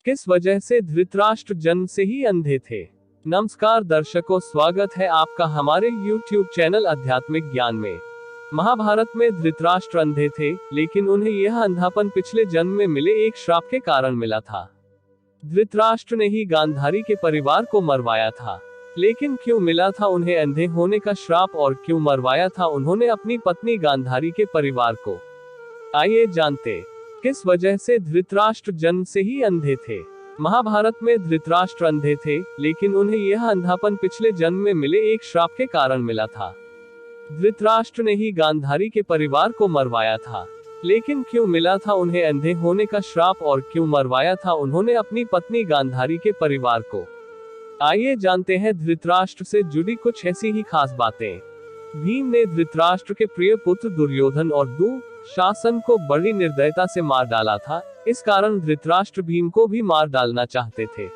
किस वजह से धृतराष्ट्र जन्म से ही अंधे थे? नमस्कार दर्शकों, स्वागत है आपका हमारे YouTube चैनल आध्यात्मिक ज्ञान में। महाभारत में धृतराष्ट्र अंधे थे, लेकिन उन्हें यह अंधापन पिछले जन्म में मिले एक श्राप के कारण मिला था। धृतराष्ट्र ने ही गांधारी के परिवार को मरवाया था, लेकिन क्यों मिला था उन्हें अंधे होने का श्राप और क्यों मरवाया था उन्होंने अपनी पत्नी गांधारी के परिवार को? आइए जानते, किस वजह से धृतराष्ट्र जन्म से ही अंधे थे। महाभारत में धृतराष्ट्र अंधे थे, लेकिन उन्हें यह अंधापन पिछले जन्म में मिले एक श्राप के कारण मिला था। धृतराष्ट्र ने ही गांधारी के परिवार को मरवाया था, लेकिन क्यों मिला था उन्हें अंधे होने का श्राप और क्यों मरवाया था उन्होंने अपनी पत्नी गांधारी के परिवार को? आइए जानते हैं धृतराष्ट्र से जुड़ी कुछ ऐसी ही खास बातें। भीम ने धृतराष्ट्र के प्रिय पुत्र दुर्योधन और दुःशासन को बड़ी निर्दयता से मार डाला था। इस कारण धृतराष्ट्र भीम को भी मार डालना चाहते थे।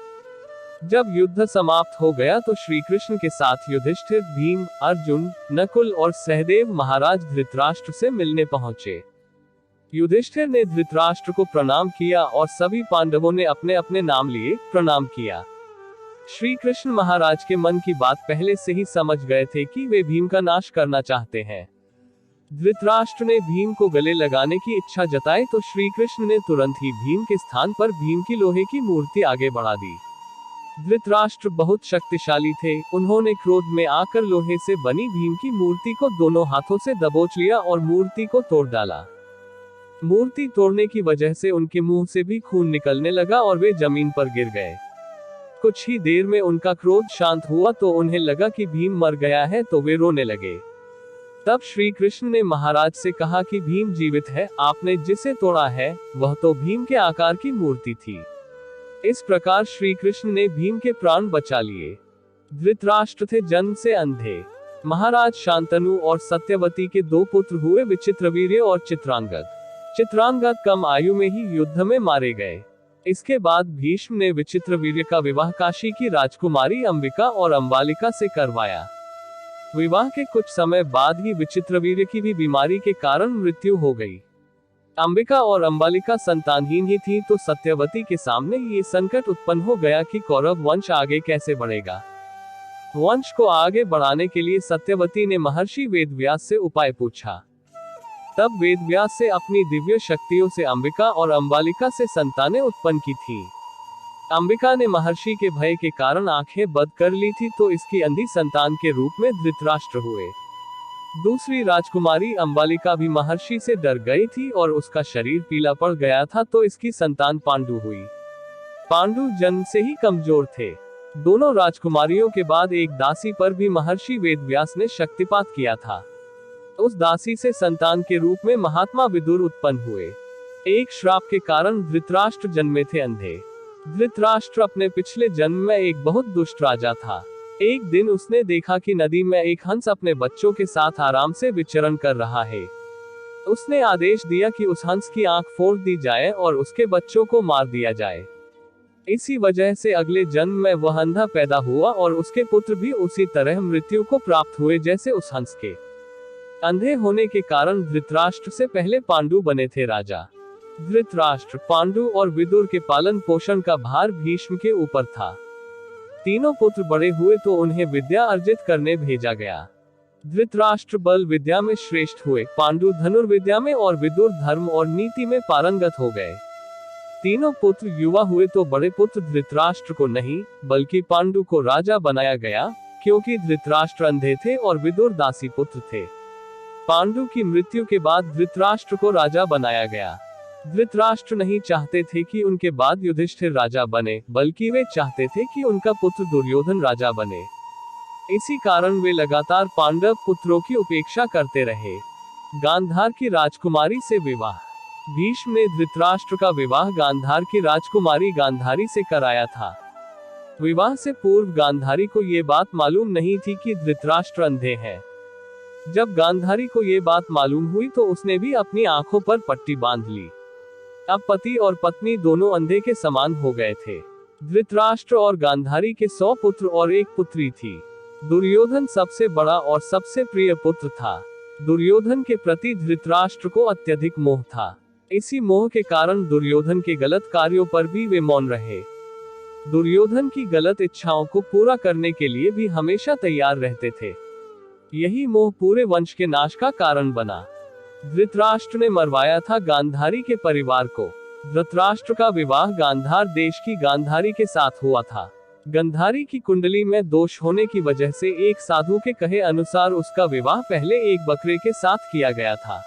जब युद्ध समाप्त हो गया तो श्री कृष्ण के साथ युधिष्ठिर, भीम, अर्जुन, नकुल और सहदेव महाराज धृतराष्ट्र से मिलने पहुंचे। युधिष्ठिर ने धृतराष्ट्र को प्रणाम किया और सभी पांडवों ने अपने अपने नाम लिए प्रणाम किया। श्री कृष्ण महाराज के मन की बात पहले से ही समझ गए थे कि वे भीम का नाश करना चाहते हैं। धृतराष्ट्र ने भीम को गले लगाने की इच्छा जताई तो श्री कृष्ण ने तुरंत ही भीम के स्थान पर भीम की लोहे की मूर्ति आगे बढ़ा दी। धृतराष्ट्र बहुत शक्तिशाली थे, उन्होंने क्रोध में आकर लोहे से बनी भीम की मूर्ति को दोनों हाथों से दबोच लिया और मूर्ति को तोड़ डाला। मूर्ति तोड़ने की वजह से उनके मुंह से भी खून निकलने लगा और वे जमीन पर गिर गए। कुछ ही देर में उनका क्रोध शांत हुआ तो उन्हें लगा कि भीम मर गया है, तो वे रोने लगे। तब श्री कृष्ण ने महाराज से कहा कि भीम जीवित है, आपने जिसे तोड़ा है वह तो भीम के आकार की मूर्ति थी। इस प्रकार श्री कृष्ण ने भीम के प्राण बचा लिए। धृतराष्ट्र थे जन्म से अंधे। महाराज शांतनु और सत्यवती के दो पुत्र हुए, विचित्रवीर्य और चित्रांगद। चित्रांगद कम आयु में ही युद्ध में मारे गए। इसके बाद भीष्म ने विचित्रवीर्य का विवाह काशी की राजकुमारी अंबिका और अंबालिका से करवाया। विवाह के कुछ समय बाद ही विचित्रवीर्य की भी बीमारी के कारण मृत्यु हो गई। अंबिका और अंबालिका संतानहीन ही थी, तो सत्यवती के सामने ये संकट उत्पन्न हो गया कि कौरव वंश आगे कैसे बढ़ेगा। वंश को आगे बढ़ाने के लिए सत्यवती ने महर्षि वेदव्यास से उपाय पूछा। तब वेदव्यास से अपनी दिव्य शक्तियों से अंबिका और अंबालिका से संतानें उत्पन्न की थीं। अंबिका ने महर्षि के भय के कारण आंखें बंद कर ली थी, तो इसकी अंधी संतान के रूप में धृतराष्ट्र हुए। दूसरी राजकुमारी अंबालिका भी महर्षि से डर गई थी और उसका शरीर पीला पड़ गया था, तो इसकी संतान पांडु हुई। पांडु जन्म से ही कमजोर थे। दोनों राजकुमारियों के बाद एक दासी पर भी महर्षि वेदव्यास ने शक्तिपात किया था। उस दासी से संतान के रूप में महात्मा विदुर उत्पन्न हुए। एक श्राप के कारण धृतराष्ट्र जन्मे थे अंधे। धृतराष्ट्र अपने पिछले जन्म में एक बहुत दुष्ट राजा था। एक दिन उसने देखा कि नदी में एक हंस अपने बच्चों के साथ आराम से विचरण कर रहा है। उसने आदेश दिया कि उस हंस की आंख फोड़ दी जाए और उसके बच्चों को मार दिया जाए। इसी वजह से अगले जन्म में वह अंधा पैदा हुआ और उसके पुत्र भी उसी तरह मृत्यु को प्राप्त हुए जैसे उस हंस के। अंधे होने के कारण धृतराष्ट्र से पहले पांडु बने थे राजा। धृतराष्ट्र, पांडु और विदुर के पालन पोषण का भार भीष्म के ऊपर था। तीनों पुत्र बड़े हुए तो उन्हें विद्या अर्जित करने भेजा गया। धृतराष्ट्र बल विद्या में श्रेष्ठ हुए, पांडु धनुर्विद्या में और विदुर धर्म और नीति में पारंगत हो गए। तीनों पुत्र युवा हुए तो बड़े पुत्र धृतराष्ट्र को नहीं बल्कि पांडु को राजा बनाया गया, क्योंकि धृतराष्ट्र अंधे थे और विदुर दासी पुत्र थे। पांडु की मृत्यु के बाद धृतराष्ट्र को राजा बनाया गया। धृतराष्ट्र नहीं चाहते थे कि उनके बाद युधिष्ठिर राजा बने, बल्कि वे चाहते थे कि उनका पुत्र दुर्योधन राजा बने। इसी कारण वे लगातार पांडव पुत्रों की उपेक्षा करते रहे। गांधार की राजकुमारी से विवाह। भीष्म ने धृतराष्ट्र का विवाह गांधार की राजकुमारी गांधारी से कराया था। विवाह से पूर्व गांधारी को ये बात मालूम नहीं थी कि धृतराष्ट्र अंधे हैं। जब गांधारी को ये बात मालूम हुई तो उसने भी अपनी आंखों पर पट्टी बांध ली। अब पति और पत्नी दोनों अंधे के समान हो गए थे। धृतराष्ट्र और गांधारी के 100 पुत्र और एक पुत्री थी। दुर्योधन सबसे बड़ा और सबसे प्रिय पुत्र था। दुर्योधन के प्रति धृतराष्ट्र को अत्यधिक मोह था। इसी मोह के कारण दुर्योधन के गलत कार्यों पर भी वे मौन रहे। दुर्योधन की गलत इच्छाओं को पूरा करने के लिए भी हमेशा तैयार रहते थे। यही मोह पूरे वंश के नाश का कारण बना। धृतराष्ट्र ने मरवाया था गांधारी के परिवार को। धृतराष्ट्र का विवाह गांधार देश की गांधारी के साथ हुआ था। गांधारी की कुंडली में दोष होने की वजह से एक साधु के कहे अनुसार उसका विवाह पहले एक बकरे के साथ किया गया था,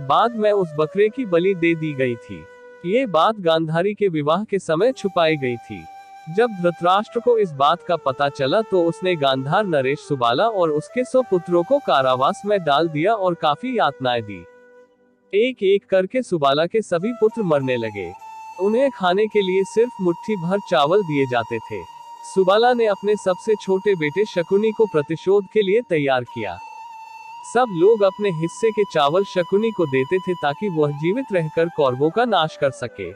बाद में उस बकरे की बलि दे दी गई थी। ये बात गांधारी के विवाह के समय छुपाई गई थी। जब धृतराष्ट्र को इस बात का पता चला तो उसने गांधार नरेश सुबाला और उसके 100 पुत्रों को कारावास में डाल दिया और काफी यातनाएं दी। एक एक करके सुबाला के सभी पुत्र मरने लगे। उन्हें खाने के लिए सिर्फ मुट्ठी भर चावल दिए जाते थे। सुबाला ने अपने सबसे छोटे बेटे शकुनी को प्रतिशोध के लिए तैयार किया। सब लोग अपने हिस्से के चावल शकुनी को देते थे ताकि वह जीवित रहकर कौरवों का नाश कर सके।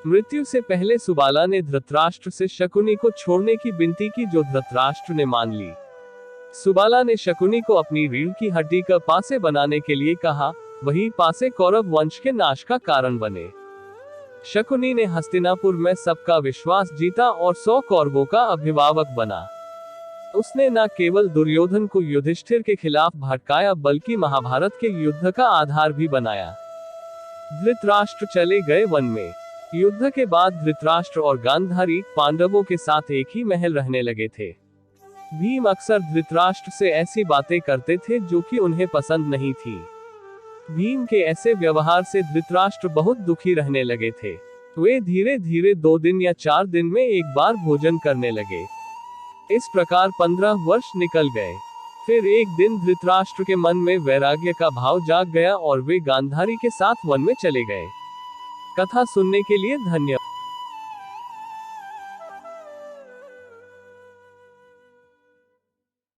मृत्यु से पहले सुबाला ने धृतराष्ट्र से शकुनी को छोड़ने की विनती की, जो धृतराष्ट्र ने मान ली। सुबाला ने शकुनी को अपनी रीढ़ की हड्डी का पासे बनाने के लिए कहा, वही पासे कौरव वंश के नाश का कारण बने। शकुनी ने हस्तिनापुर में सबका विश्वास जीता और 100 कौरवों का अभिभावक बना। उसने न केवल दुर्योधन को युधिष्ठिर के खिलाफ भड़काया बल्कि महाभारत के युद्ध का आधार भी बनाया। धृतराष्ट्र चले गए वन में। युद्ध के बाद धृतराष्ट्र और गांधारी पांडवों के साथ एक ही महल रहने लगे थे। भीम अक्सर धृतराष्ट्र से ऐसी बातें करते थे जो कि उन्हें पसंद नहीं थी। भीम के ऐसे व्यवहार से धृतराष्ट्र बहुत दुखी रहने लगे थे। वे धीरे धीरे 2 दिन या 4 दिन में एक बार भोजन करने लगे। इस प्रकार 15 वर्ष निकल गए। फिर एक दिन धृतराष्ट्र के मन में वैराग्य का भाव जाग गया और वे गांधारी के साथ वन में चले गए। कथा सुनने के लिए धन्यवाद।